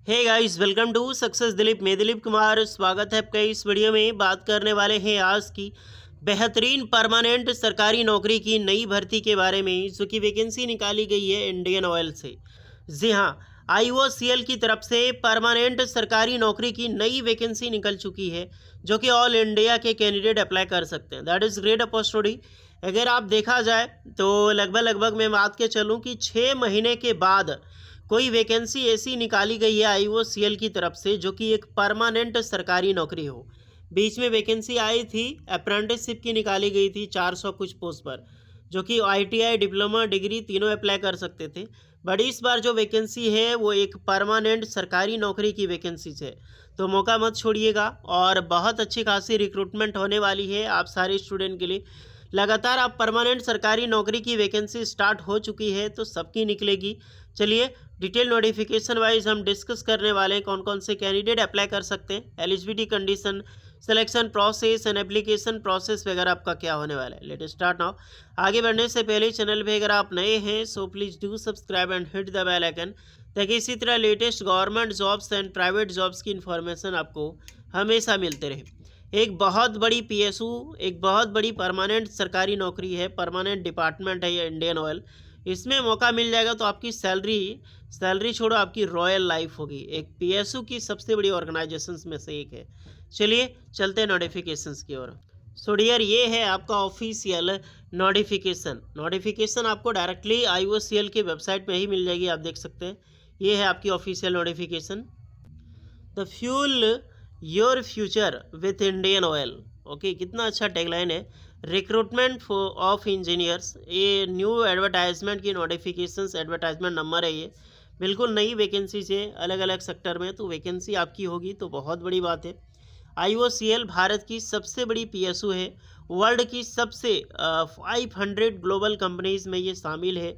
Hey guys, welcome to success Dilip. मैं दिलीप कुमार, स्वागत है आपका। इस वीडियो में बात करने वाले हैं आज की बेहतरीन परमानेंट सरकारी नौकरी की नई भर्ती के बारे में, जो कि वैकेंसी निकाली गई है इंडियन ऑयल से। जी हाँ, आईओसीएल की तरफ से परमानेंट सरकारी नौकरी की नई वैकेंसी निकल चुकी है, जो कि ऑल इंडिया के कैंडिडेट अप्लाई कर सकते हैं। That is great opportunity. अगर आप देखा जाए तो लगभग मैं बात के चलूँ कि 6 महीने के बाद कोई वैकेंसी ऐसी निकाली गई है आईओसीएल की तरफ से, जो कि एक परमानेंट सरकारी नौकरी हो। बीच में वैकेंसी आई थी, अप्रेंटिसशिप की निकाली गई थी 400 कुछ पोस्ट पर, जो कि आईटीआई, डिप्लोमा, डिग्री तीनों अप्लाई कर सकते थे। बट इस बार जो वैकेंसी है वो एक परमानेंट सरकारी नौकरी की वैकेंसी है, तो मौका मत छोड़िएगा। और बहुत अच्छी खासी रिक्रूटमेंट होने वाली है आप सारे स्टूडेंट के लिए। लगातार आप परमानेंट सरकारी नौकरी की वैकेंसी स्टार्ट हो चुकी है, तो सबकी निकलेगी। चलिए डिटेल नोटिफिकेशन वाइज हम डिस्कस करने वाले हैं कौन कौन से कैंडिडेट अप्लाई कर सकते हैं, eligibility condition, selection process and application process वगैरह आपका क्या होने वाला है। Let start now. आगे बढ़ने से पहले चैनल पे अगर आप नए हैं so please do subscribe and hit the bell icon, ताकि इसी तरह latest government jobs and private jobs की इन्फॉर्मेशन आपको हमेशा मिलते रहे। एक बहुत बड़ी पीएसयू, एक बहुत बड़ी परमानेंट सरकारी नौकरी है, परमानेंट डिपार्टमेंट है ये इंडियन ऑयल। इसमें मौका मिल जाएगा तो आपकी सैलरी छोड़ो, आपकी रॉयल लाइफ होगी। एक पीएसयू की सबसे बड़ी ऑर्गेनाइजेशंस में से एक है। चलिए चलते हैं नोटिफिकेशंस की ओर। सो डियर, ये है आपका ऑफिशियल नोटिफिकेशन आपको डायरेक्टली आईओसीएल के वेबसाइट में ही मिल जाएगी, आप देख सकते हैं। ये है आपकी official notification. The fuel your future with Indian oil. Okay, कितना अच्छा टैगलाइन है। रिक्रूटमेंट ऑफ इंजीनियर्स, ये न्यू एडवर्टाइजमेंट की नोटिफिकेशंस, एडवर्टाइजमेंट नंबर है ये। बिल्कुल नई वैकेंसीज है अलग अलग सेक्टर में, तो वैकेंसी आपकी होगी तो बहुत बड़ी बात है। आईओसीएल भारत की सबसे बड़ी पीएसयू है, वर्ल्ड की सबसे 500 ग्लोबल कंपनीज में ये शामिल है,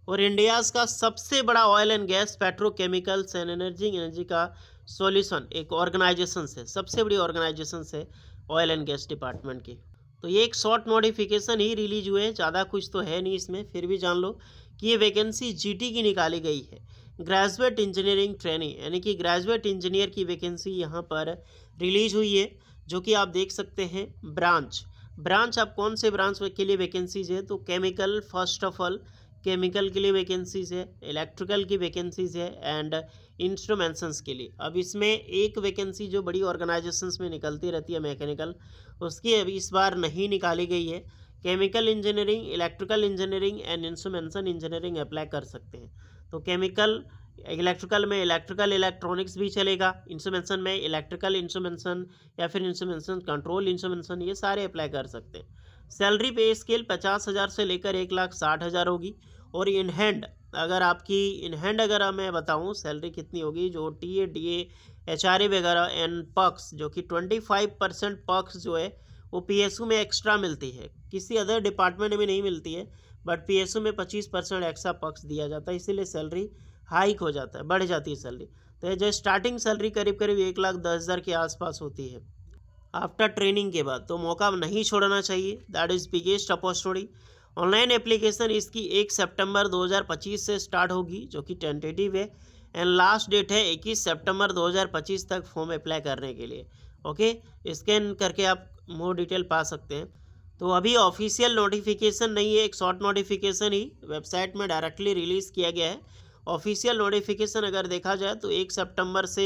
और इंडियाज़ का सबसे बड़ा oil and gas, petrochemicals and energy का सॉल्यूशन एक ऑर्गेनाइजेशन है, सबसे बड़ी ऑर्गेनाइजेशन है ऑयल एंड गैस डिपार्टमेंट की। तो ये एक शॉर्ट नोटिफिकेशन ही रिलीज हुए हैं, ज़्यादा कुछ तो है नहीं इसमें, फिर भी जान लो कि ये वैकेंसी जीटी की निकाली गई है, ग्रेजुएट इंजीनियरिंग ट्रेनिंग, यानी कि ग्रेजुएट इंजीनियर की वैकेंसी यहाँ पर रिलीज हुई है, जो कि आप देख सकते हैं। ब्रांच आप कौन से ब्रांच के लिए वैकेंसीज है, तो chemical, first of all chemical के लिए वैकेंसीज है, इलेक्ट्रिकल की वैकेंसीज है, एंड इंस्ट्रूमेंट्स के लिए। अब इसमें एक वैकेंसी जो बड़ी ऑर्गेनाइजेशंस में निकलती रहती है मैकेनिकल, उसकी अभी इस बार नहीं निकाली गई है। Chemical engineering, electrical engineering and instrumentation engineering apply कर सकते हैं। तो केमिकल, इलेक्ट्रिकल में इलेक्ट्रिकल इलेक्ट्रॉनिक्स भी चलेगा, इंस्ट्रूमेंटेशन में इलेक्ट्रिकल इंस्ट्रूमेंटेशन या फिर इंस्ट्रूमेंटेशन कंट्रोल इंस्ट्रूमेंटेशन, ये सारे अप्लाई कर सकते हैं। सैलरी पे स्केल 50,000 से लेकर 1,60,000 होगी। और इन हैंड, अगर आपकी इन हैंड अगर मैं बताऊं सैलरी कितनी होगी, जो टीए, डीए, एचआरए वगैरह एंड पक्स, जो कि 25% पक्स जो है वो पीएसयू में एक्स्ट्रा मिलती है, किसी अदर डिपार्टमेंट में नहीं मिलती है, बट पीएसयू में 25% एक्स्ट्रा पक्स दिया जाता है, इसीलिए सैलरी हाइक हो जाता है, बढ़ जाती है सैलरी। तो ये जो स्टार्टिंग सैलरी करीब करीब 1,10,000 के आसपास होती है आफ्टर ट्रेनिंग के बाद, तो मौका नहीं छोड़ना चाहिए। That is biggest opportunity. Online application इसकी 1 सितंबर 2025 से स्टार्ट होगी, जो कि टेंटेटिव है, एंड लास्ट डेट है 21 सितंबर 2025 तक फॉर्म अप्लाई करने के लिए। ओके, स्कैन करके आप मोर डिटेल पा सकते हैं। तो अभी ऑफिशियल नोटिफिकेशन नहीं है, एक शॉर्ट नोटिफिकेशन ही वेबसाइट में डायरेक्टली रिलीज़ किया गया है। ऑफिशियल नोटिफिकेशन अगर देखा जाए तो 1 सितंबर से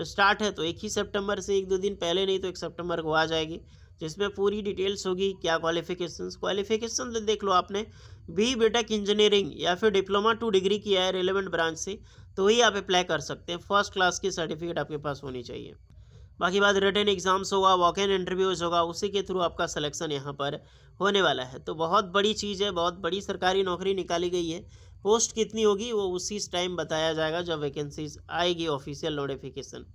स्टार्ट है, तो 1 ही सितंबर से, 1-2 दिन पहले नहीं तो 1 सितंबर को आ जाएगी, जिसमें पूरी डिटेल्स होगी। क्या क्वालिफिकेशन देख लो, आपने बीटेक इंजीनियरिंग या फिर डिप्लोमा 2 डिग्री किया है रेलेवेंट ब्रांच से, तो ही आप अप्लाई कर सकते हैं। फर्स्ट क्लास की सर्टिफिकेट आपके पास होनी चाहिए। बाकी बात रिटन एग्जाम्स होगा, वॉक इन इंटरव्यूज़ होगा, उसी के थ्रू आपका सिलेक्शन यहाँ पर होने वाला है। तो बहुत बड़ी चीज़ है, बहुत बड़ी सरकारी नौकरी निकाली गई है। पोस्ट कितनी होगी वो उसी टाइम बताया जाएगा जब वैकेंसीज आएगी, ऑफिशियल नोटिफिकेशन।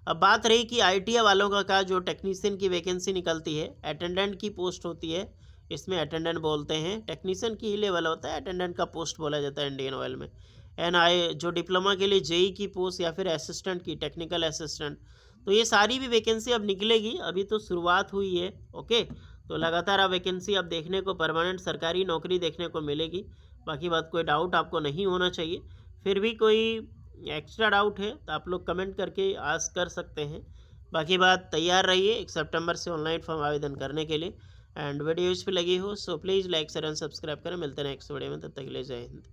अब बात रही कि आईटीआई वालों का जो टेक्नीशियन की वैकेंसी निकलती है, अटेंडेंट की पोस्ट होती है, इसमें अटेंडेंट बोलते हैं, टेक्नीशियन की ही लेवल होता है, अटेंडेंट का पोस्ट बोला जाता है इंडियन ऑयल में। जो डिप्लोमा के लिए जेई की पोस्ट या फिर असिस्टेंट की, टेक्निकल असिस्टेंट, तो ये सारी भी वैकेंसी अब निकलेगी, अभी तो शुरुआत हुई है। ओके, तो लगातार अब वैकेंसी अब देखने को, परमानेंट सरकारी नौकरी देखने को मिलेगी। बाकी बात कोई डाउट आपको नहीं होना चाहिए। फिर भी कोई एक्स्ट्रा डाउट है तो आप लोग कमेंट करके आस्क कर सकते हैं। बाकी बात तैयार रहिए 1 सितंबर से ऑनलाइन फॉर्म आवेदन करने के लिए। एंड वीडियो इस पे लगी हो so please like share and subscribe करें। मिलते हैं नेक्स्ट वीडियो में, तब तक के लिए जय हिंद।